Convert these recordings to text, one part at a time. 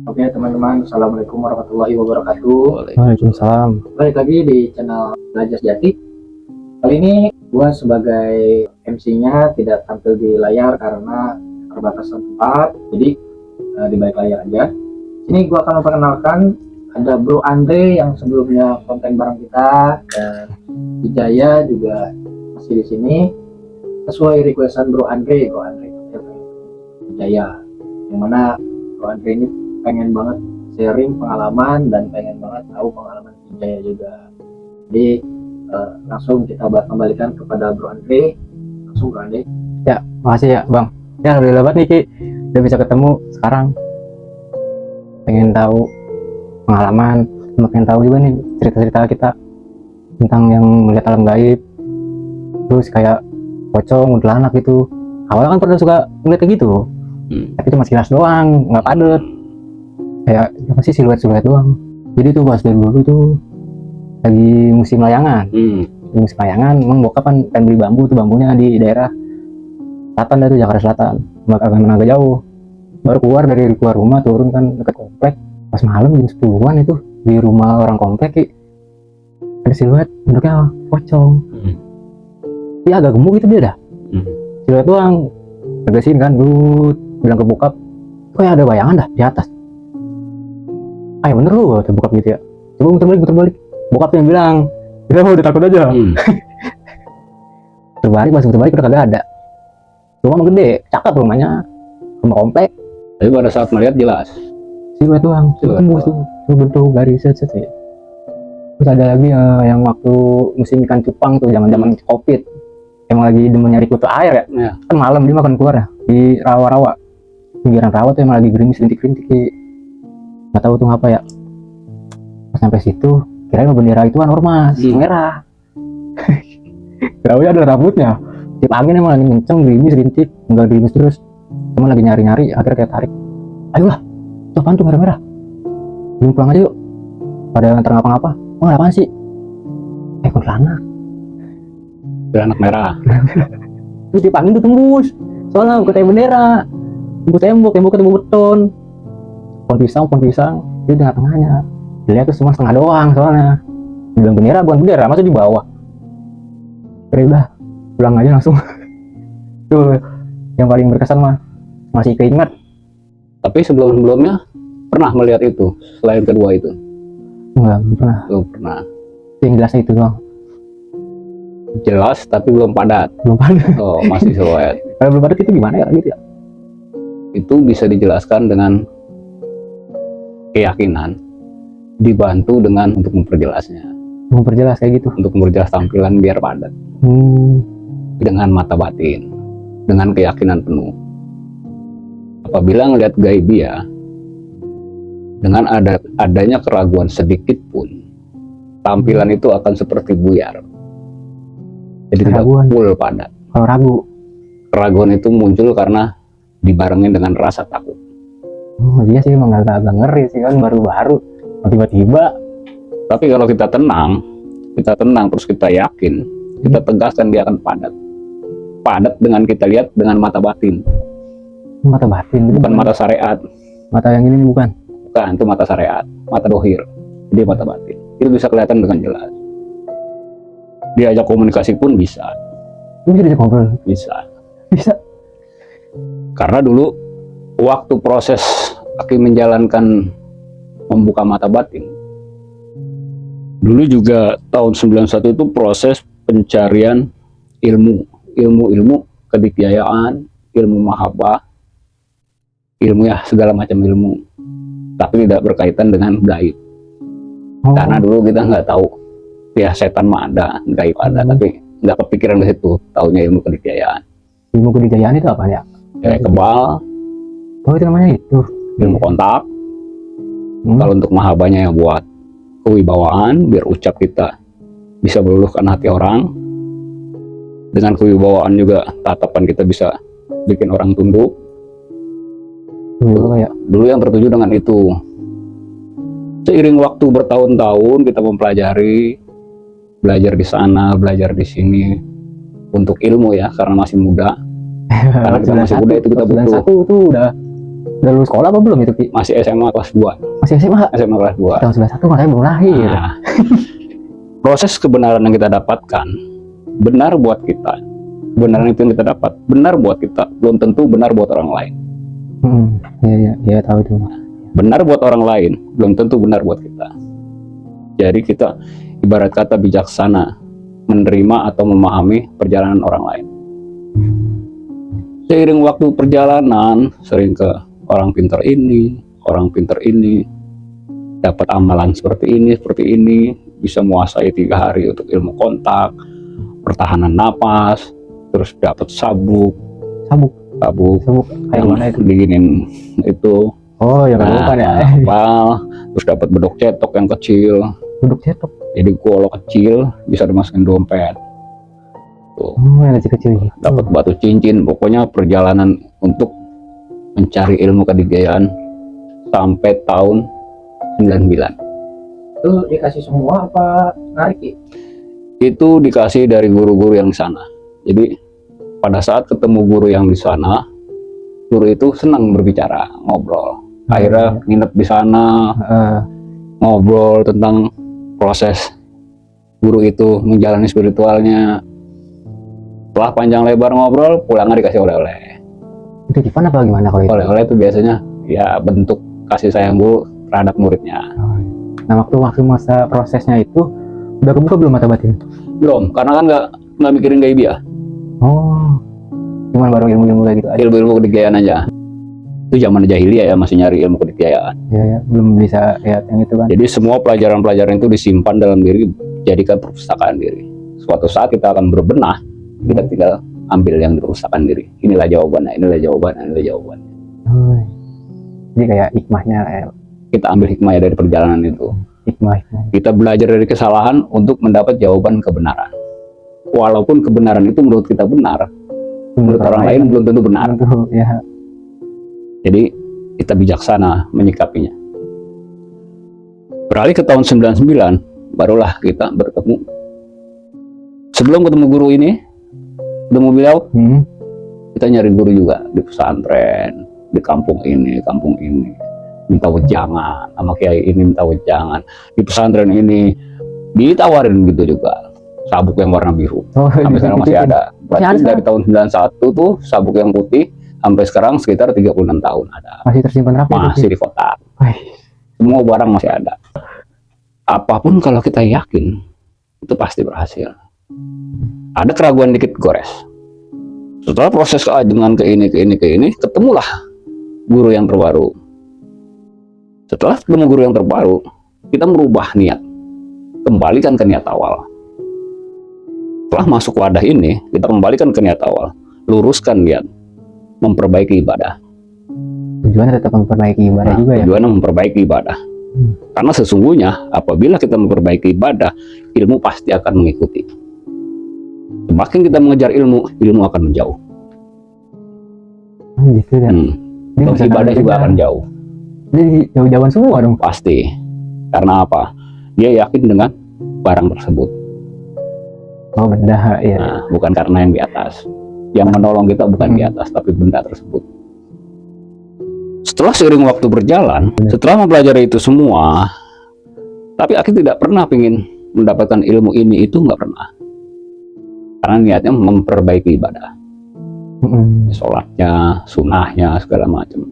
Oke teman-teman, Assalamualaikum warahmatullahi wabarakatuh. Waalaikumsalam. Balik lagi di channel Belajar Sejati. Kali ini gua sebagai MC-nya tidak tampil di layar karena keterbatasan tempat, jadi di balik layar aja. Ini gua akan memperkenalkan ada Bro Andre yang sebelumnya konten bareng kita, dan Wijaya juga masih di sini. Sesuai requestan Bro Andre Wijaya, yang mana Bro Andre ini pengen banget sharing pengalaman dan pengen banget tahu pengalaman Wijaya juga. Jadi langsung kita kembalikan kepada Bro Andre. Langsung Bro Andre. Ya, makasih ya Bang. Ya alhamdulillah banget nih Ki, udah bisa ketemu sekarang. Pengen tahu pengalaman, pengen tahu juga nih cerita-cerita kita tentang yang melihat alam gaib. Terus kayak pocong, kuntilanak gitu. Awalnya kan pernah suka ngeliat kayak gitu, tapi cuma sekilas doang, nggak padet. Kayak apa sih, siluet-siluet doang. Jadi tuh pas dari dulu tuh lagi musim layangan. Musim layangan, emang bokap kan pengen beli bambu tuh, bambunya di daerah selatan, dari Jakarta Selatan, agak jauh. Baru keluar rumah, turun kan deket komplek. Pas malam jam 10-an itu di rumah orang komplek Ki, ada siluet bentuknya pocong. Dia agak gemuk gitu dia dah. Siluet doang. Tegasin kan, bilang ke bokap, kayak ada bayangan dah di atas. Ah ya bener lu, kata bokap gitu ya. Coba muter balik. Bokap yang bilang, kita udah takut aja. Pas muter balik udah kagak ada. Rumah gede, cakep rumahnya, rumah komplek. Tapi pada saat melihat jelas Siluet doang, tembus tuh, bentuk garis set ya. Terus ada lagi yang waktu musim ikan cupang tuh, zaman covid, emang lagi demen nyari kutu air ya. Kan malam dia makan keluar ya, di rawa-rawa, pinggiran rawa tuh emang lagi gerimis rintik-rintik. Nggak tahu tuh ngapa ya. Pas sampai situ, kirain bendera itu kan ormas, merah. Kirain ada rambutnya. Tip angin emang lagi kenceng, gerimis rintik, enggak gerimis terus. Cuma lagi nyari-nyari, akhirnya kayak tarik. Ayolah, tuh apaan tuh merah-merah? Belum pulang aja yuk. Pada nganter ngapa-ngapa. Oh, apaan sih? Kuntilanak. anak merah. Terus tip angin tuh tembus. Soalnya ke bendera. Tembok ketemu beton. Pohon pisang, dia di tengah-tengahnya. Dilihat tuh cuma setengah doang soalnya. Bilang bendera, bukan bendera, masa di bawah. Kira udah, pulang aja langsung. Tuh, yang paling berkesan mah masih keinget. Tapi sebelumnya pernah melihat itu selain kedua itu? Enggak, belum pernah. Belum pernah. Yang jelasnya itu doang. Jelas tapi belum padat. Belum padat. Oh, masih siluet. Kalau belum padat itu gimana ya gitu ya? Itu bisa dijelaskan dengan keyakinan, dibantu dengan untuk memperjelasnya. Memperjelas kayak gitu. Untuk memperjelas tampilan biar padat. Dengan mata batin, dengan keyakinan penuh. Apabila ngelihat gaibia, dengan adanya keraguan sedikit pun, tampilan itu akan seperti buyar. Jadi keraguan. Tidak full padat. Kalau ragu, keraguan itu muncul karena dibarengin dengan rasa takut. Iya sih, emang agak ngeri sih kan, baru-baru tiba-tiba. Tapi kalau kita tenang terus kita yakin, kita tegaskan, dia akan padat dengan kita lihat dengan mata batin. Mata batin, bukan mata syariat. Mata yang ini bukan, itu mata syariat, mata dohir. Jadi mata batin itu bisa kelihatan dengan jelas. Diajak komunikasi pun bisa. Bisa ngobrol? Bisa. Karena dulu waktu proses Aki menjalankan membuka mata batin, dulu juga tahun 91 itu proses pencarian ilmu kedikjayaan, ilmu mahabbah, ilmu ya segala macam ilmu, tapi tidak berkaitan dengan gaib. Karena dulu kita nggak tahu ya, setan mah ada, gaib ada, tapi nggak kepikiran ke situ. Taunya ilmu kedikjayaan. Ilmu kedikjayaan itu apa ya? Kayak kebal. Oh, itu namanya itu. Ilmu kontak. Kalau untuk mahabbahnya yang buat kewibawaan, biar ucap kita bisa meluluhkan hati orang. Dengan kewibawaan juga tatapan kita bisa bikin orang tunduk. Dulu yang tertuju dengan itu. Seiring waktu bertahun-tahun kita mempelajari, belajar di sana, belajar di sini untuk ilmu ya, karena masih muda. Karena kita masih muda itu kita butuh. Satu tuh udah Udah lulus sekolah apa belum itu Ki? Masih SMA kelas 2. Masih SMA? SMA kelas 2. Tahun 91 katanya belum lahir. Nah, proses kebenaran yang kita dapatkan benar buat kita. Kebenaran itu yang kita dapat benar buat kita, belum tentu benar buat orang lain. Iya tahu itu. Benar buat orang lain, belum tentu benar buat kita. Jadi kita ibarat kata bijaksana menerima atau memahami perjalanan orang lain. Seiring waktu perjalanan, sering ke orang pintar ini, dapat amalan seperti ini, bisa menguasai 3 hari untuk ilmu kontak, pertahanan napas, terus dapat sabuk Kayak yang mana itu? diginin itu. Oh ya bukan ya. Kapal, terus dapat bedok cetok yang kecil. Duduk cetok. Jadi kalau kecil bisa dimasukin dompet. Tuh, Oh yang kecil-kecil gitu. dapat batu cincin. Pokoknya perjalanan untuk mencari ilmu kedigayaan sampai tahun 99. Itu dikasih semua apa narik Ki? Itu dikasih dari guru-guru yang di sana. Jadi pada saat ketemu guru yang di sana, guru itu senang berbicara, ngobrol. Akhirnya nginep di sana, ngobrol tentang proses guru itu menjalani spiritualnya. Setelah panjang lebar ngobrol, pulangnya dikasih oleh-oleh. Itu Ivan apa gimana kalau itu? Oleh-oleh itu biasanya ya bentuk kasih sayang guru terhadap muridnya. Nah waktu masa prosesnya itu udah kebuka belum mata batin? Belum, karena kan nggak mikirin gaibia, Oh, cuman baru ilmu-ilmu kayak gitu aja. ilmu-ilmu kedigayaan aja. Itu zaman jahiliyah ya, masih nyari ilmu kedigayaan. Ya, belum bisa lihat yang itu kan. Jadi semua pelajaran-pelajaran itu disimpan dalam diri, jadikan perpustakaan diri. Suatu saat kita akan berbenah, kita tinggal ambil yang di perpustakaan diri. Inilah jawabannya, inilah jawabannya, inilah jawabannya. Oh, jadi kayak hikmahnya, Kita ambil hikmahnya dari perjalanan itu. hikmah. Kita belajar dari kesalahan untuk mendapat jawaban kebenaran. Walaupun kebenaran itu menurut kita benar, menurut orang lain belum tentu benar. Tentu, ya. Jadi kita bijaksana menyikapinya. Beralih ke tahun 99, barulah kita bertemu. Sebelum ketemu guru ini, ketemu beliau, kita nyari guru juga di pesantren, di kampung ini, minta wejangan, sama kiai ini minta wejangan. Di pesantren ini ditawarin gitu juga, sabuk yang warna biru. Oh, Sampai sekarang masih ada. Masih Berarti ada dari tahun 91 tuh sabuk yang putih sampai sekarang sekitar 36 tahun ada. Masih tersimpan rapi. Masih di kotak. Wih. Semua barang masih ada. Apapun kalau kita yakin, itu pasti berhasil. Ada keraguan dikit, gores. Setelah proses keajengan ke ini, ketemulah guru yang terbaru. Setelah ketemu guru yang terbaru, kita merubah niat. Kembalikan ke niat awal. Setelah masuk wadah ini, kita kembalikan ke niat awal. Luruskan niat. Memperbaiki ibadah. Tujuannya tetap memperbaiki ibadah juga ya. Tujuannya memperbaiki ibadah. Karena sesungguhnya apabila kita memperbaiki ibadah, ilmu pasti akan mengikuti. Semakin kita mengejar ilmu, ilmu akan menjauh. Gitu ya. Dan ibadah juga akan jauh. Jadi jauh-jauhan semua dong. Pasti. Karena apa? Dia yakin dengan barang tersebut. Oh benda ya. Nah, bukan karena yang di atas. Yang menolong kita bukan di atas, tapi benda tersebut. Setelah seiring waktu berjalan, setelah mempelajari itu semua, tapi Aki tidak pernah ingin mendapatkan ilmu ini, itu nggak pernah. Karena niatnya memperbaiki ibadah. Sholatnya, sunahnya, segala macam.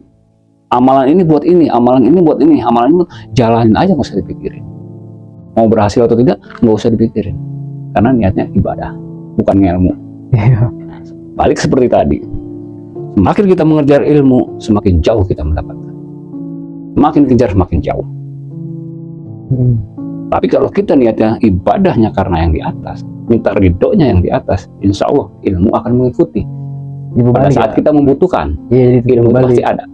Amalan ini buat ini, amalan ini buat ini, amalan ini buat... jalanin aja, nggak usah dipikirin. Mau berhasil atau tidak, nggak usah dipikirin. Karena niatnya ibadah, bukan ilmu. Balik seperti tadi. Semakin kita mengejar ilmu, semakin jauh kita mendapatkan. Semakin kejar, semakin jauh. Tapi kalau kita niatnya ibadahnya karena yang di atas, minta ridhonya yang di atas, insya Allah ilmu akan mengikuti. Pada saat kita membutuhkan, ilmu itu pasti ada.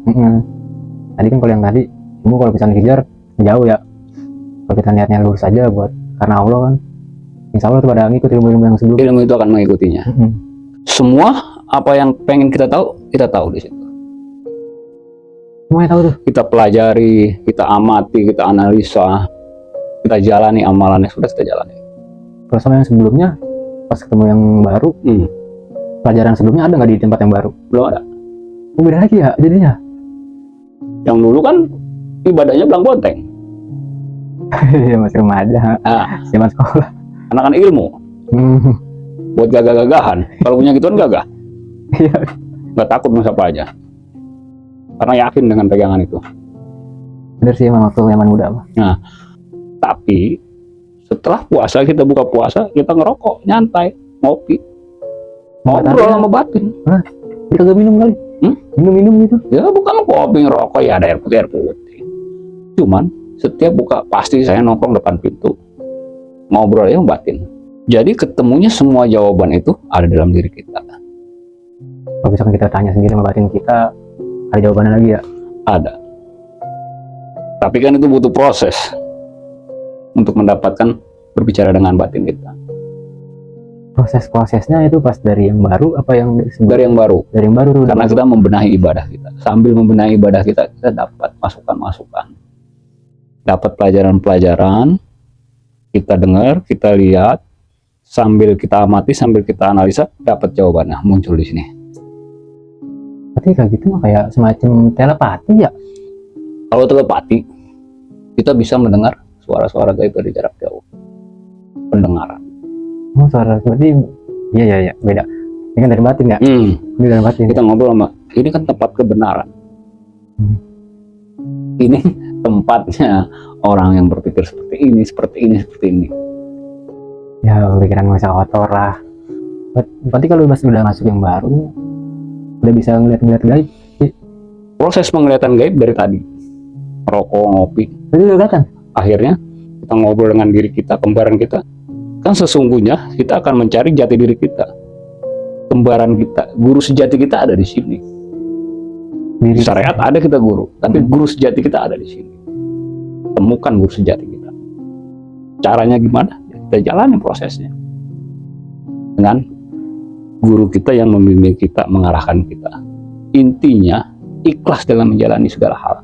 Tadi kan kalau yang tadi, ilmu kalau bisa dikejar jauh ya. Kalau kita niatnya lurus saja buat karena Allah kan, insya Allah itu pada ngikut ilmu-ilmu yang sebelumnya. Ilmu itu akan mengikutinya. Semua apa yang pengen kita tahu di situ. Semuanya tahu tuh. Kita pelajari, kita amati, kita analisa, kita jalani amalannya, sudah kita jalani. Kalau sama yang sebelumnya, pas ketemu yang baru, pelajaran sebelumnya ada nggak di tempat yang baru? Belum ada. Oh, beda lagi ya jadinya. Yang dulu kan ibadahnya belang bonteng. Iya, masih remaja, Nah, zaman sekolah. anak-anak ilmu Hmm. buat gagah-gagahan. Kalau punya gituan gagah, Iya. nggak takut sama siapa aja. Karena yakin dengan pegangan itu. Bener sih emang waktu zaman muda mah. Tapi setelah puasa, kita buka puasa, kita ngerokok, nyantai, ngopi, ngobrol sama batin. Kita gak minum kali. Minum-minum gitu. Ya bukan kopi, ngerokok, ya ada air putih, air putih. Cuman setiap buka pasti saya nongkrong depan pintu, ngobrol ya batin. Jadi ketemunya semua jawaban itu ada dalam diri kita. Kalau misalkan kita tanya sendiri sama batin kita, ada jawabannya lagi ya? Ada. Tapi kan itu butuh proses untuk mendapatkan berbicara dengan batin kita. Proses-prosesnya itu pas dari yang baru apa yang Dari yang baru. dari yang baru? Karena kita membenahi ibadah kita. Sambil membenahi ibadah kita, kita dapat masukan-masukan. Dapat pelajaran-pelajaran, kita dengar, kita lihat, sambil kita amati, sambil kita analisa, dapat jawabannya muncul di sini. Berarti kayak gitu mah kayak semacam telepati ya? Kalau telepati, kita bisa mendengar suara-suara gaib dari jarak jauh. Pendengaran. Oh, suara berarti iya beda. Ini kan dari batin ya? Ini dari batin. Kita ngobrol sama, ini kan tempat kebenaran. Ini tempatnya orang yang berpikir seperti ini, seperti ini, seperti ini. Ya pikiran masa kotor lah. Berarti kalau udah masuk yang baru, udah bisa ngeliat-ngeliat gaib. Proses penglihatan gaib dari tadi. Rokok, ngopi. Berarti udah kelihatan? Akhirnya kita ngobrol dengan diri kita, kembaran kita. Kan sesungguhnya kita akan mencari jati diri kita. Kembaran kita, guru sejati kita ada di sini. Di syariat ada kita guru, tapi guru sejati kita ada di sini. Temukan guru sejati kita. Caranya gimana? Kita jalani prosesnya. Dengan guru kita yang membimbing kita, mengarahkan kita. Intinya, ikhlas dalam menjalani segala hal.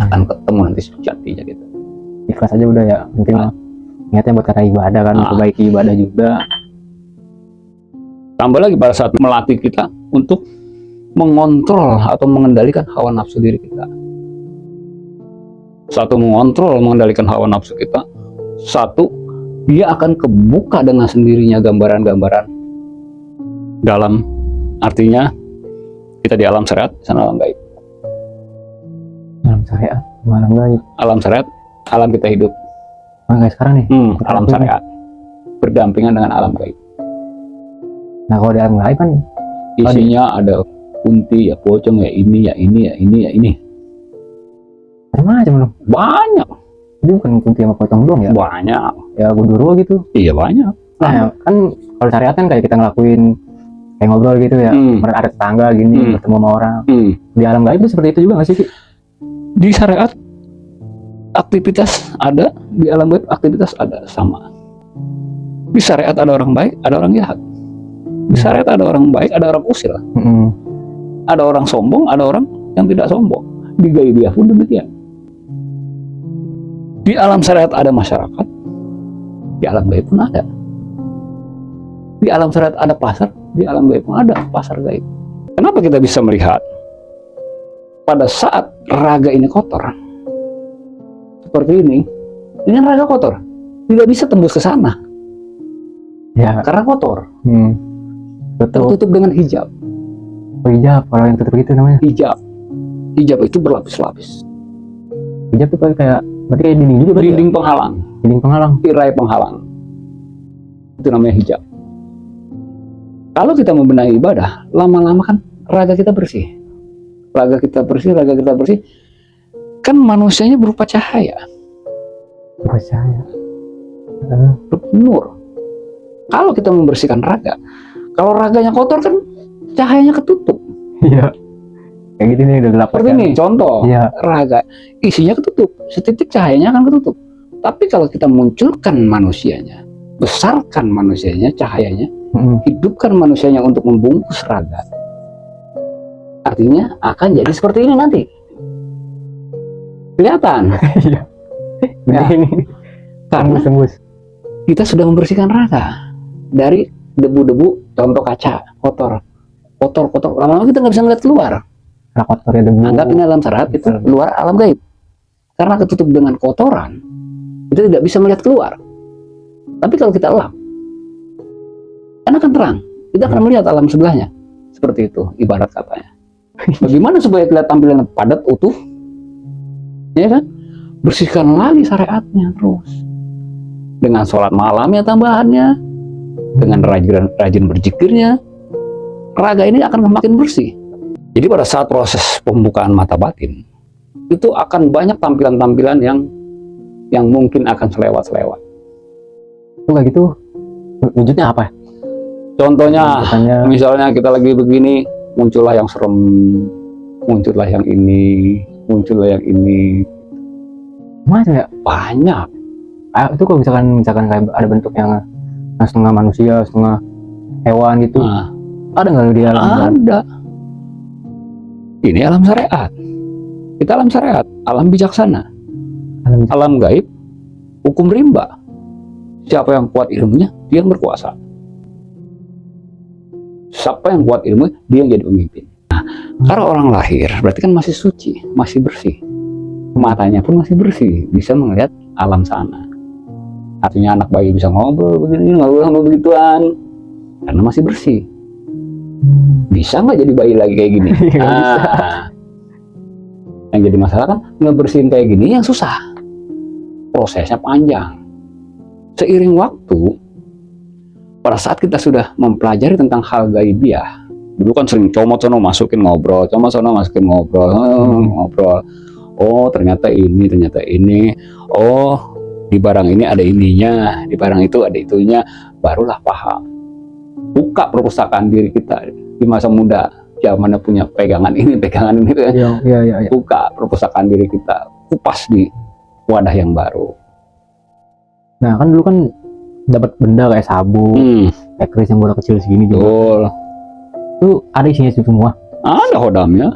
Akan ketemu nanti sejatinya gitu. Ikhlas aja udah ya, penting mah. Niatnya buat karena ibadah kan, memperbaiki ibadah juga. Tambah lagi pada saat melatih kita untuk mengontrol atau mengendalikan hawa nafsu diri kita. Satu, mengontrol, mengendalikan hawa nafsu kita. Satu, dia akan kebuka dengan sendirinya gambaran-gambaran dalam, artinya kita di alam syariat, sana alam gaib. Alam syariat, alam gaib. Alam syariat, alam kita hidup. Nah, kayak sekarang nih. Alam syariat berdampingan dengan alam gaib. Nah, kalau di alam gaib kan Isinya ada kunti, ya pocong, ya ini, ya ini, ya ini, ya ini. macam-macam dong. Banyak. Jadi bukan kunti sama pocong doang ya? Banyak. Ya gundurwo gitu. Iya banyak. Nah, kan kalau syariat kan kayak kita ngelakuin kayak ngobrol gitu ya. Ada tetangga gini, bertemu sama orang. Di alam gaib itu seperti itu juga nggak sih, Ki? Di syariat aktivitas ada, di alam gaib aktivitas ada, sama. Di syariat ada orang baik, ada orang jahat. Di syariat ada orang baik, ada orang usil. Ada orang sombong, ada orang yang tidak sombong. Di gaibiah pun demikian. Di alam syariat ada masyarakat, di alam gaib pun ada. Di alam syariat ada pasar, di alam gaib pun ada pasar gaib. Kenapa kita bisa melihat pada saat raga ini kotor seperti ini kan raga kotor, tidak bisa tembus ke sana Ya, karena kotor, betul. tertutup dengan hijab. Hijab, kalau yang tutup gitu namanya. Hijab itu berlapis-lapis. Hijab itu kayak berarti kayak dinding juga berarti Dinding penghalang, ya? Dinding penghalang. tirai penghalang, itu namanya hijab. Kalau kita membenahi ibadah, lama-lama kan raga kita bersih. Raga kita bersih, kan manusianya berupa cahaya, Percaya. berupa nur. Kalau kita membersihkan raga, kalau raganya kotor kan cahayanya ketutup. Iya. Kayak gitu nih udah gelap. Seperti ini, contoh, Iya. raga isinya ketutup, setitik cahayanya akan ketutup. Tapi kalau kita munculkan manusianya, besarkan manusianya, cahayanya, hidupkan manusianya untuk membungkus raga, artinya akan jadi seperti ini nanti. Kelihatan? Iya. Ya. Ini Karena tembus. kita sudah membersihkan raga dari debu-debu, contoh kaca kotor, lama-lama kita nggak bisa ngeliat keluar. karena kotornya debu. Anggap ini alam syariat, itu luar alam gaib. Karena ketutup dengan kotoran, kita tidak bisa melihat keluar. Tapi kalau kita elap, kan akan terang. Kita akan melihat alam sebelahnya. Seperti itu, ibarat katanya. Bagaimana supaya kita tampilan padat, utuh? Ya kan? Bersihkan lagi syariatnya terus. Dengan sholat malamnya tambahannya, dengan rajin berzikirnya, raga ini akan makin bersih. Jadi pada saat proses pembukaan mata batin, itu akan banyak tampilan-tampilan yang mungkin akan selewat-selewat. Itu kayak gitu wujudnya apa? Contohnya, Katanya misalnya kita lagi begini, muncullah yang serem, muncullah yang ini, muncullah yang ini. macam ya? Banyak. Itu kalau misalkan kayak ada bentuk yang setengah manusia, setengah hewan gitu. Nah, Ada nggak di alam? ada. Ini alam syariat. Kita alam syariat, alam bijaksana. Alam gaib, hukum rimba. Siapa yang kuat ilmunya, dia yang berkuasa. Siapa yang kuat ilmu, dia yang jadi pemimpin. Nah, kalau orang lahir, berarti kan masih suci, masih bersih. Matanya pun masih bersih, bisa melihat alam sana. Artinya anak bayi bisa ngobrol begini, ngobrol sama begituan, karena masih bersih. Bisa nggak jadi bayi lagi kayak gini? Yang jadi masalah kan ngebersihin kayak gini yang susah. Prosesnya panjang. Seiring waktu, pada saat kita sudah mempelajari tentang hal gaibiah, dulu kan sering comot sono masukin ngobrol, comot sono masukin ngobrol, ngobrol. Oh ternyata ini. Oh di barang ini ada ininya, di barang itu ada itunya, barulah paham. Buka perpustakaan diri kita di masa muda, zamannya punya pegangan ini kan. Iya. Buka perpustakaan diri kita, kupas di wadah yang baru. Nah kan dulu kan dapat benda kayak sabun, kayak keris yang bola kecil segini juga. Betul. Itu ada isinya itu semua. Ada hodamnya.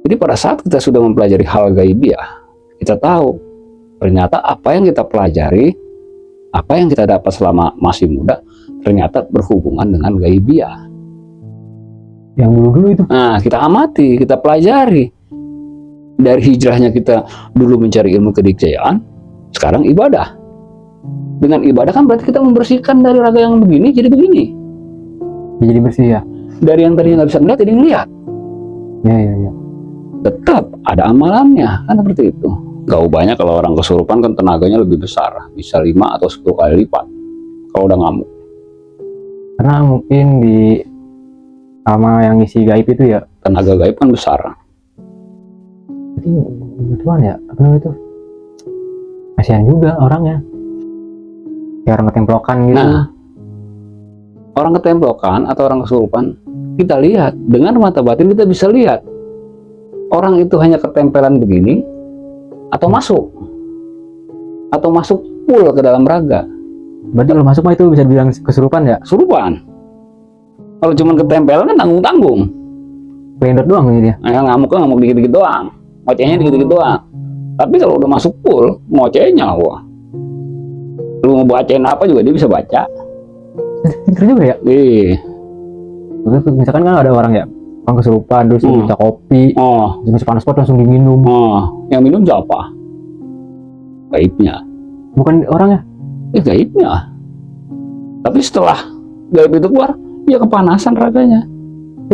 Jadi pada saat kita sudah mempelajari hal gaibiah, kita tahu ternyata apa yang kita pelajari, apa yang kita dapat selama masih muda, ternyata berhubungan dengan gaibiah. Yang dulu itu. Nah, kita amati, kita pelajari. Dari hijrahnya kita dulu mencari ilmu kedikjayaan, sekarang ibadah. Dengan ibadah kan berarti kita membersihkan dari raga yang begini jadi begini. Jadi bersih ya. Dari yang tadinya nggak bisa ngeliat jadi ngeliat. Iya. Tetap ada amalannya, kan seperti itu. Gak banyak kalau orang kesurupan kan tenaganya lebih besar, bisa 5 atau 10 kali lipat kalau udah ngamuk. Karena mungkin di sama yang isi gaib itu ya. Tenaga gaib kan besar. Jadi kebetulan ya, apa namanya itu? Kasihan juga orangnya. Kayak orang ketemplokan gitu. Nah, orang ketemplokan atau orang kesurupan, kita lihat dengan mata batin, kita bisa lihat orang itu hanya ketempelan begini atau masuk full ke dalam raga. Berarti kalau masuk mah itu bisa dibilang kesurupan ya? Kesurupan. Kalau cuma ketempelan kan tanggung-tanggung. Pendot doang gitu ya. Nah, ngamuk dikit-dikit doang, ngocehnya dikit-dikit doang. Tapi kalau udah masuk full, ngocehnya wah. Lu mau bacain apa juga dia bisa baca. Pinter juga ya. Misalkan kan ada orang ya, orang kesurupan terus minta kopi, masih panas banget langsung diminum. Yang minum siapa? Gaibnya. Bukan orangnya. Gaibnya. Tapi setelah gaib itu keluar, ya kepanasan raganya.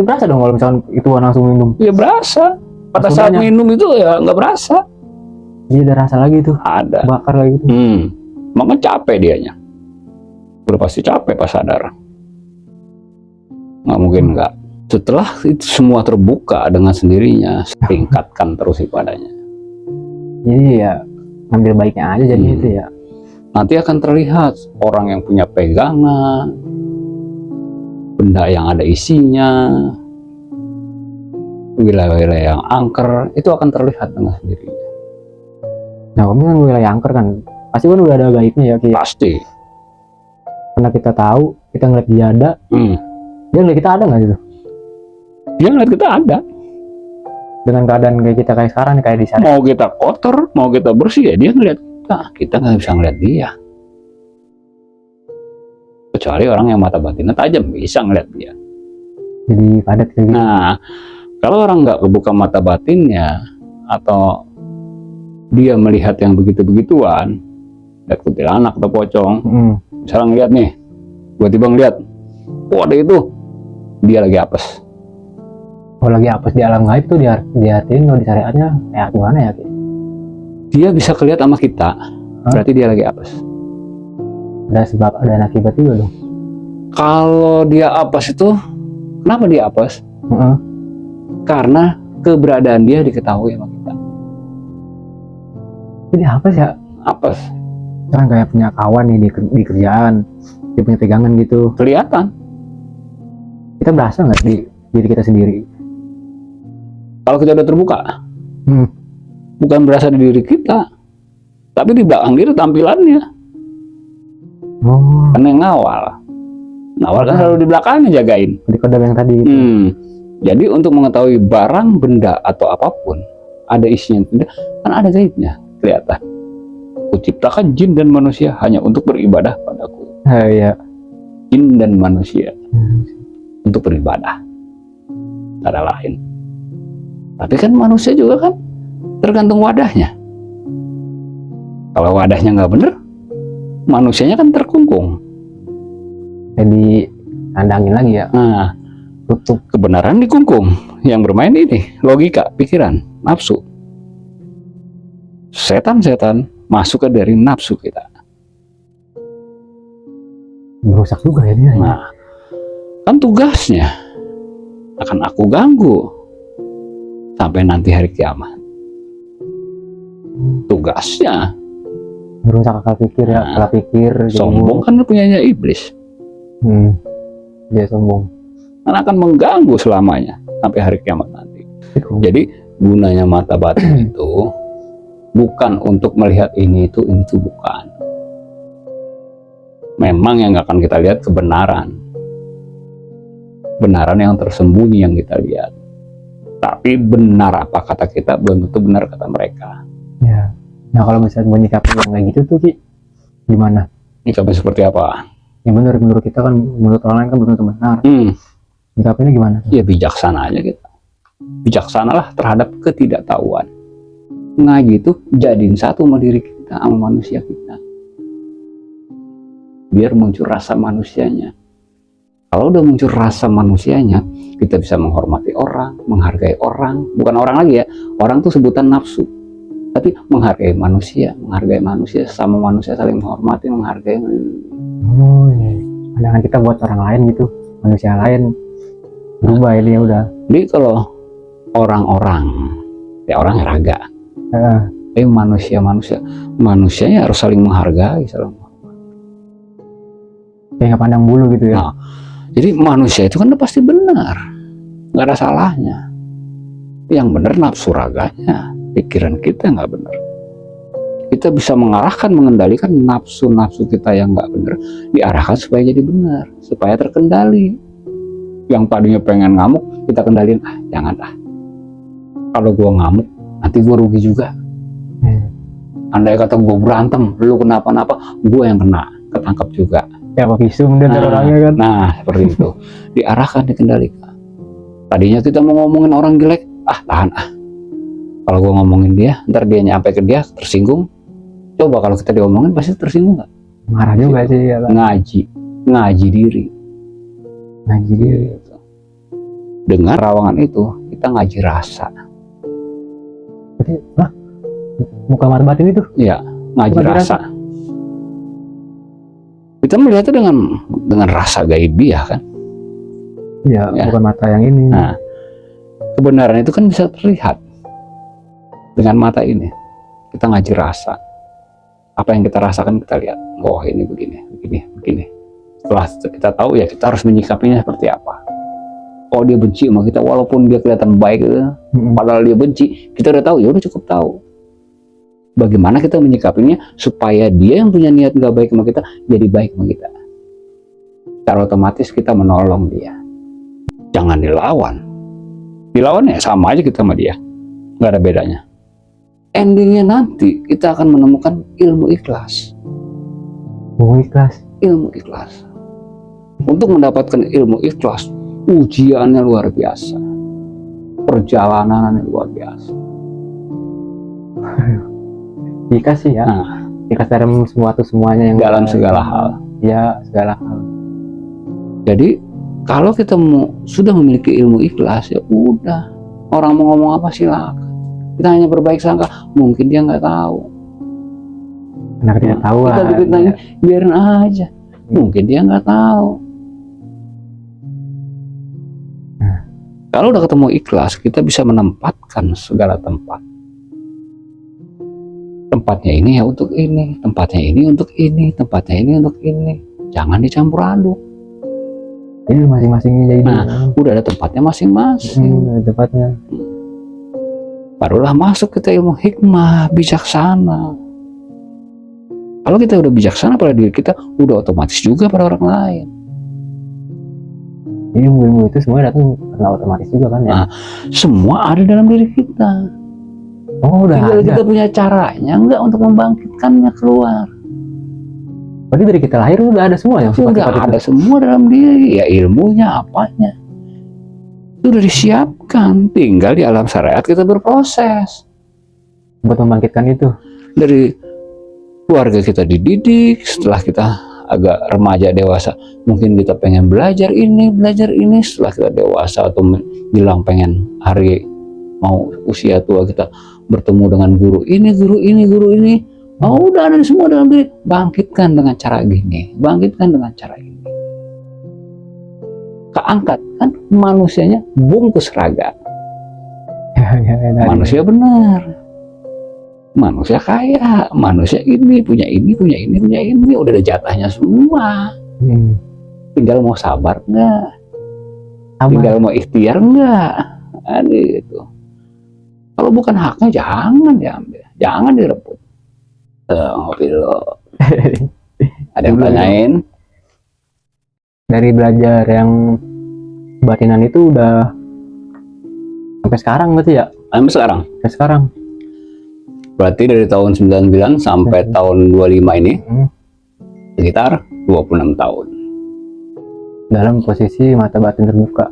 Ya berasa dong kalau misalkan itu langsung minum. Ya berasa. Pada saat minum itu ya nggak berasa. Iya ada rasa lagi tuh. Ada. Bakar lagi tuh. Maka capek dianya. Udah pasti capek pas sadar. Nggak mungkin nggak. Setelah itu semua terbuka dengan sendirinya, tingkatkan terus ibadahnya. Jadi ya ngambil baiknya aja jadi itu ya. Nanti akan terlihat orang yang punya pegangan, benda yang ada isinya, wilayah-wilayah yang angker, itu akan terlihat dengan sendirinya. Nah kamu kan wilayah angker kan, pasti kan udah ada gaibnya ya. Pasti. Karena kita tahu, kita ngeliat dia ada, dia ngeliat kita ada nggak gitu? Dia ngeliat kita ada. Dengan keadaan kayak kita kayak sekarang kayak di sana. Mau kita kotor, mau kita bersih ya dia ngeliat kita nggak bisa ngeliat dia. Kecuali orang yang mata batinnya tajam bisa ngeliat dia. Jadi padat gitu. Nah, Kalau orang nggak kebuka mata batinnya, atau dia melihat yang begitu-begituan, lihat kuntilanak atau pocong, misalnya ngeliat nih, tiba-tiba ngeliat, oh ada itu, dia lagi apes. Oh lagi apes di alam gaib tuh diartiin kalau di syariatnya kayak gimana ya Ki? Dia bisa kelihatan sama kita, berarti dia lagi apes. Ada sebab, ada akibat juga dong. Kalau dia apes itu, kenapa dia apes? Karena keberadaan dia diketahui sama kita. Jadi apa sih ya? Apes, Kan kayak punya kawan nih di kerjaan, dia punya pegangan gitu. kelihatan. Kita berasa nggak di diri kita sendiri? Kalau kita udah terbuka, bukan berasa di diri kita, tapi di belakang dia itu tampilannya. Oh, Karena yang ngawal kan selalu di belakangnya jagain. di kode yang tadi gitu. Jadi untuk mengetahui barang, benda atau apapun ada isinya tidak, kan ada gaibnya kelihatan. Kuciptakan jin dan manusia hanya untuk beribadah padaku. Iya. Jin dan manusia untuk beribadah, tak ada lain. Tapi kan manusia juga kan tergantung wadahnya. Kalau wadahnya nggak bener, manusianya kan terkungkung. Jadi kandangin lagi ya. Nah, Tutup. kebenaran dikungkung. Yang bermain ini logika, pikiran, nafsu. Setan-setan masuk ke dari nafsu kita. Merusak juga ya dia. Nah, kan tugasnya akan aku ganggu sampai nanti hari kiamat. Tugasnya Merusak akal pikir ya. Akal pikir. jadi sombong kan punyanya iblis. Dia sombong. Kan akan mengganggu selamanya sampai hari kiamat nanti. Jadi gunanya mata batin itu bukan untuk melihat ini itu bukan. Memang yang akan kita lihat kebenaran yang tersembunyi yang kita lihat. Tapi benar apa kata kita belum tentu benar kata mereka. Ya. Nah kalau misalnya menyikapi yang kayak gitu tuh Ki, gimana? Ini coba seperti apa? Yang benar menurut kita kan, menurut orang lain kan belum tentu benar. Menyikapinya gimana? Ya bijaksana aja kita. Bijaksanalah terhadap ketidaktahuan. Ngaji itu jadiin satu sama diri kita, sama manusia kita. Biar muncul rasa manusianya. Kalau udah muncul rasa manusianya, kita bisa menghormati orang, menghargai orang. Bukan orang lagi ya, orang tuh sebutan nafsu. Tapi menghargai manusia sama manusia, saling menghormati, menghargai. Oh iya. Pandangan kita buat orang lain gitu, manusia lain berubah ini ya udah. Jadi kalau orang-orang, ya orang raga. Tapi manusianya harus saling menghargai, saling menghormati. Kayak nggak pandang bulu gitu ya. Nah, jadi manusia itu kan pasti benar, nggak ada salahnya. Yang benar nafsu raganya, pikiran kita nggak benar. Kita bisa mengarahkan, mengendalikan nafsu-nafsu kita yang nggak benar, diarahkan supaya jadi benar, supaya terkendali. Yang tadinya pengen ngamuk, kita kendalin, jangan kalau gua ngamuk, nanti gua rugi juga. Andai kata gua berantem, lu kenapa-napa, gua yang kena, ketangkap juga. Ya apa visum dan orangnya kan. Nah, seperti itu. Diarahkan, dikendalikan. Tadinya kita mau ngomongin orang jelek, tahan. Kalau gua ngomongin dia, ntar dia nyampe ke dia, tersinggung. Coba kalau kita diomongin, pasti tersinggung nggak? Marah juga sih ya kan. Ngaji diri. Gitu. Dengan rawangan itu, kita ngaji rasa. Berarti, muka mata batin itu? Ya, ngaji rasa. Kita melihatnya dengan rasa gaibiah kan. Iya, Ya. bukan mata yang ini. Nah, kebenaran itu kan bisa terlihat dengan mata ini. Kita ngaji rasa. Apa yang kita rasakan kita lihat. Oh ini begini. Setelah kita tahu ya kita harus menyikapinya seperti apa. Oh dia benci sama kita walaupun dia kelihatan baik, padahal dia benci. Kita udah tahu, ya udah cukup tahu. Bagaimana kita menyikapinya supaya dia yang punya niat nggak baik sama kita jadi baik sama kita. Secara otomatis kita menolong dia. Jangan dilawan. Dilawan ya sama aja kita sama dia. Nggak ada bedanya. Endingnya nanti kita akan menemukan ilmu ikhlas. Ilmu ikhlas. Untuk mendapatkan ilmu ikhlas, ujiannya luar biasa. perjalanan yang luar biasa. Dikasih ya. Nah, Dikasih dalam semuanya yang dalam segala hal. Ya, segala hal. Jadi kalau kita sudah memiliki ilmu ikhlas, ya udah, orang mau ngomong apa silakan. Kita hanya berbaik sangka, mungkin dia nggak tahu. Karena tidak tahu Kita lah. ditanya, biarin aja, mungkin dia nggak tahu. Kalau udah ketemu ikhlas, kita bisa menempatkan segala tempat. Tempatnya ini ya untuk ini, tempatnya ini untuk ini, tempatnya ini untuk ini. Jangan dicampur aduk. Ini masing-masingnya jadi. Udah ada tempatnya masing-masing. Tempatnya. Barulah masuk kita ilmu hikmah, bijaksana. Kalau kita udah bijaksana pada diri kita, udah otomatis juga pada orang lain. Jadi ilmu itu semua datang karena otomatis juga kan ya. Nah, semua ada dalam diri kita. Oh, udah Tinggal ada. kita punya caranya enggak untuk membangkitkannya keluar. Berarti dari kita lahir udah ada semua ya Sudah sifat-sifat ada semua dalam diri, ya ilmunya, apanya. Sudah disiapkan, tinggal di alam syariat kita berproses. buat membangkitkan itu. Dari keluarga kita dididik, setelah kita agak remaja dewasa, mungkin kita pengen belajar ini, setelah kita dewasa atau bilang pengen hari mau usia tua kita bertemu dengan guru ini, oh udah ada semua dalam diri, bangkitkan dengan cara gini, bangkitkan dengan cara ini. Keangkat kan manusianya bungkus raga, manusia benar, manusia kaya, manusia ini punya ini, udah ada jatahnya semua. Tinggal mau sabar nggak, tinggal mau ikhtiar nggak, gitu. Kalau bukan haknya jangan diambil, jangan direbut. Ngopi dulu. Ada yang tanyain? Dari belajar yang batinan itu udah sampai sekarang berarti ya? Sampai sekarang. Sampai sekarang. Berarti dari tahun 99 sampai tahun 25 ini sekitar 26 tahun. Dalam posisi mata batin terbuka.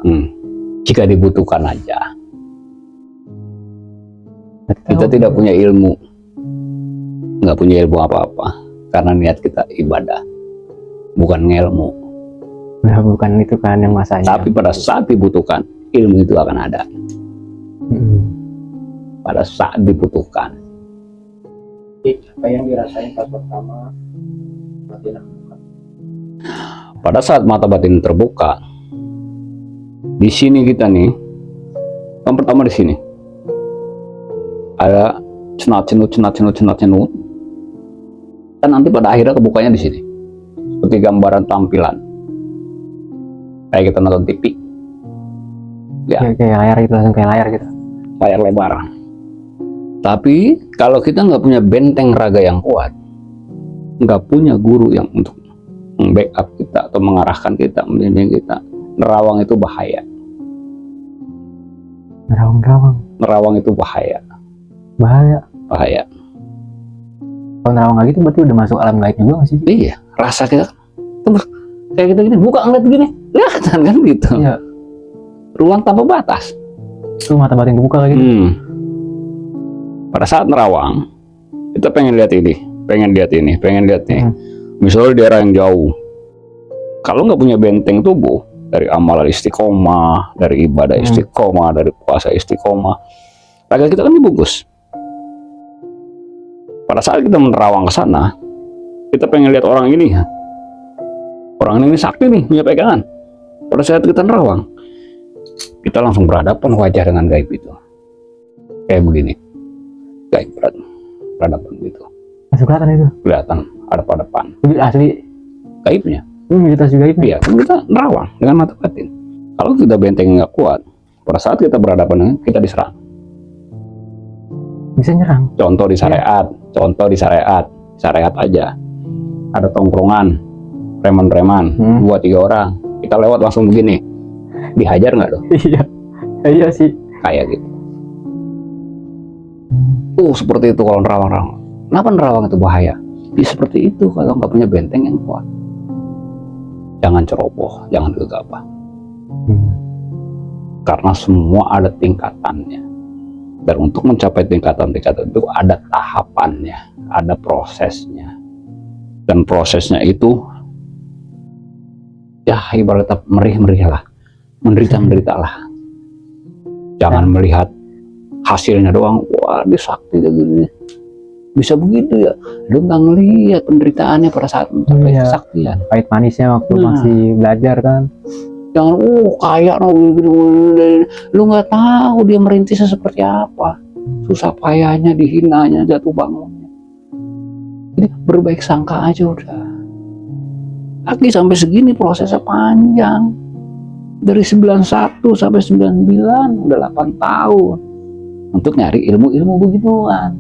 Jika dibutuhkan aja. Kita Tahu. tidak punya ilmu, nggak punya ilmu apa-apa, karena niat kita ibadah, bukan ngelmu. Nah, bukan itu kan yang masanya. Tapi pada saat dibutuhkan, ilmu itu akan ada. Pada saat dibutuhkan. Apa yang dirasain pas pertama batin terbuka? Pada saat mata batin terbuka, di sini kita nih, yang pertama di sini ada cenut, dan nanti pada akhirnya kebukanya di sini, seperti gambaran tampilan, kayak kita nonton TV, ya, Kayak layar gitu, langsung kayak layar gitu. layar lebar. Tapi kalau kita nggak punya benteng raga yang kuat, nggak punya guru yang untuk backup kita atau mengarahkan kita, membimbing kita, nerawang itu bahaya. Nerawang itu bahaya. Bahaya. Kalau nerawang lagi itu berarti udah masuk alam gaib juga nggak sih? Iya, rasa kita terus kayak kita gini, buka ngeliat begini, lihat kan gitu. Iya. Ruang tanpa batas. Tuh mata batin kebuka kayak gitu. Pada saat nerawang, kita pengen lihat ini, pengen lihat ini. Misalnya di daerah yang jauh, kalau nggak punya benteng tubuh dari amalan istiqomah, dari ibadah istiqomah, dari puasa istiqomah, raga kita kan dibungkus. Pada saat kita menerawang ke sana, kita pengen lihat orang ini sakti nih, punya pegangan. Pada saat kita nerawang, kita langsung berhadapan wajah dengan gaib itu, kayak begini, gaib berhadapan gitu. Masuk kelihatan itu. Kelihatan hadap-hadapan. Itu asli Gaibnya. kita juga gaibnya. Iya, kan kita nerawang dengan mata batin. Kalau kita benteng nggak kuat, pada saat kita berhadapan dengan kita diserang. Bisa nyerang. Contoh di syariat aja. Ada tongkrongan, preman-preman, 2-3 orang. Kita lewat langsung begini. Dihajar nggak dong? Iya sih. Kayak gitu. Seperti itu kalau nerawang-nerawang. Kenapa nerawang itu bahaya? Ya seperti itu kalau nggak punya benteng yang kuat. Jangan ceroboh, jangan gegabah. Karena semua ada tingkatannya. Dan untuk mencapai tingkatan-tingkatan itu ada tahapannya, ada prosesnya. Dan prosesnya itu ya ibaratnya merih-merih lah, menderita-menderita lah. Jangan melihat hasilnya doang, wah dia sakti gitu. Bisa begitu ya, lu nggak ngelihat penderitaannya pada saat mencapai kesaktian. Pahit manisnya waktu masih belajar kan. Jangan kaya lu nggak tahu dia merintisnya seperti apa, susah payahnya, dihinanya, jatuh bangunnya. Jadi berbaik sangka aja udah. Lagi sampai segini prosesnya panjang, dari 91 sampai 99 udah 8 tahun untuk nyari ilmu-ilmu begituan.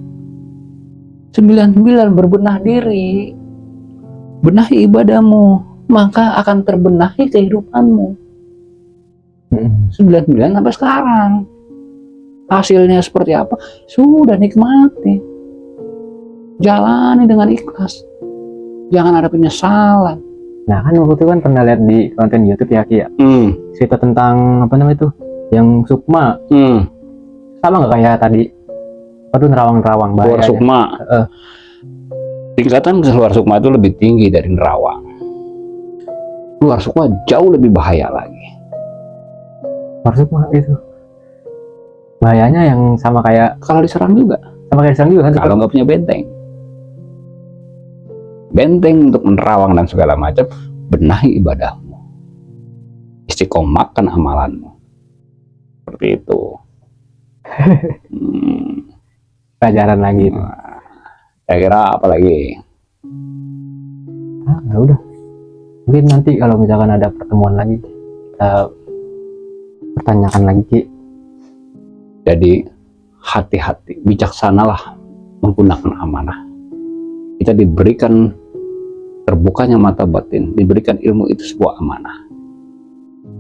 99 berbenah diri, benahi ibadahmu, maka akan terbenahi kehidupanmu. 99 sampai sekarang hasilnya seperti apa sudah nikmati, jalani dengan ikhlas, jangan ada penyesalan. Nah kan waktu itu kan pernah lihat di konten YouTube ya Ki ya, cerita tentang apa namanya itu yang Sukma, sama nggak kayak tadi? Aduh, nerawang Luar Sukma, tingkatan keluar Sukma itu lebih tinggi dari nerawang. Luar Sukma jauh lebih bahaya lagi. Luar Sukma itu bahayanya yang sama kayak Kalau diserang juga, kan? kalau nggak punya benteng untuk menerawang dan segala macam, benahi ibadahmu, istiqomahkan amalanmu, seperti itu. Pelajaran lagi itu. Saya kira apa lagi? Ya udah, mungkin nanti kalau misalkan ada pertemuan lagi kita pertanyakan lagi Ki. Jadi hati-hati, bijaksanalah menggunakan amanah. Kita diberikan terbukanya mata batin, diberikan ilmu itu sebuah amanah.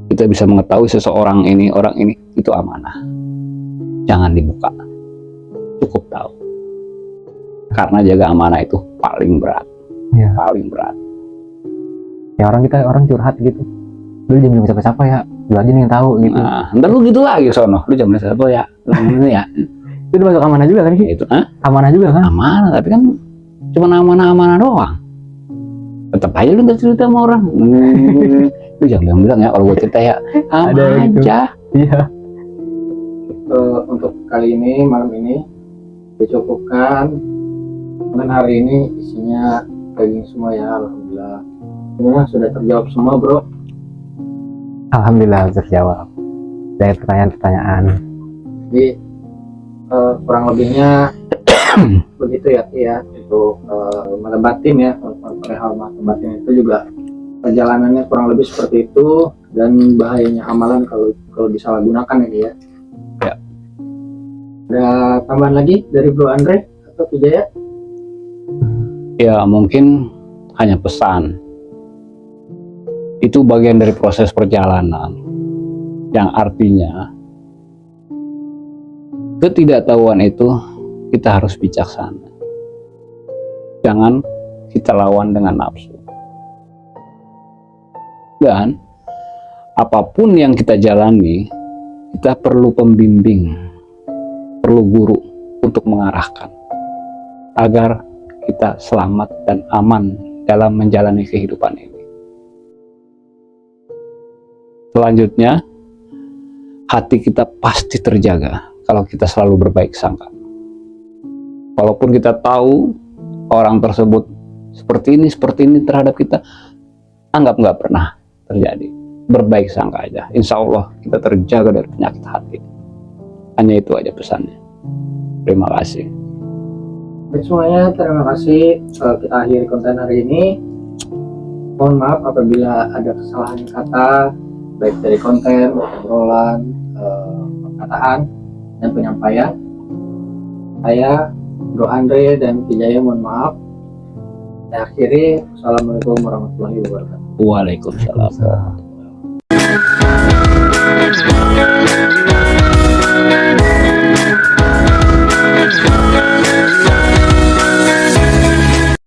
Kita bisa mengetahui seseorang ini, orang ini, itu amanah. Jangan dibuka, cukup tahu. Karena jaga amanah itu paling berat, paling berat. Ya orang curhat gitu, lu jangan bilang siapa-siapa ya, lu aja nih yang tahu gitu. Nah, ntar lu gitu lagi sono, lu jangan bilang siapa ya, lu ya. Itu masuk amanah juga kan Ki? Itu Amanah juga kan? amanah, tapi kan cuma amanah-amanah doang. Tetap aja lu nggak cerita sama orang. Lu jangan bilang ya kalau gue cerita ya Ada gitu. aja. Iya. Untuk kali ini, malam ini dicukupkan. Dan hari ini isinya daging semua ya, alhamdulillah. Semuanya sudah terjawab semua bro. Alhamdulillah terjawab dari pertanyaan-pertanyaan. Jadi kurang lebihnya begitu ya Ki ya, untuk mata batin ya, perihal mata batin itu juga perjalanannya kurang lebih seperti itu, dan bahayanya amalan kalau disalahgunakan ya Ki ya. Ya. Ada tambahan lagi dari Bro Andre atau Kijaya? Ya mungkin hanya pesan. Itu bagian dari proses perjalanan, yang artinya ketidaktahuan itu kita harus bijaksana. Jangan kita lawan dengan nafsu. Dan apapun yang kita jalani, kita perlu pembimbing, perlu guru untuk mengarahkan agar kita selamat dan aman dalam menjalani kehidupan ini. Selanjutnya, hati kita pasti terjaga kalau kita selalu berbaik sangka. Walaupun kita tahu orang tersebut seperti ini terhadap kita, anggap nggak pernah terjadi. Berbaik sangka aja. Insya Allah kita terjaga dari penyakit hati. Hanya itu aja pesannya. Terima kasih. Baik semuanya, terima kasih. Kita akhiri konten hari ini. Mohon maaf apabila ada kesalahan kata, baik dari konten, obrolan, perkataan, dan penyampaian. Saya, Bro Andre dan Kijaya mohon maaf. Saya akhiri. Assalamualaikum warahmatullahi wabarakatuh. Waalaikumsalam.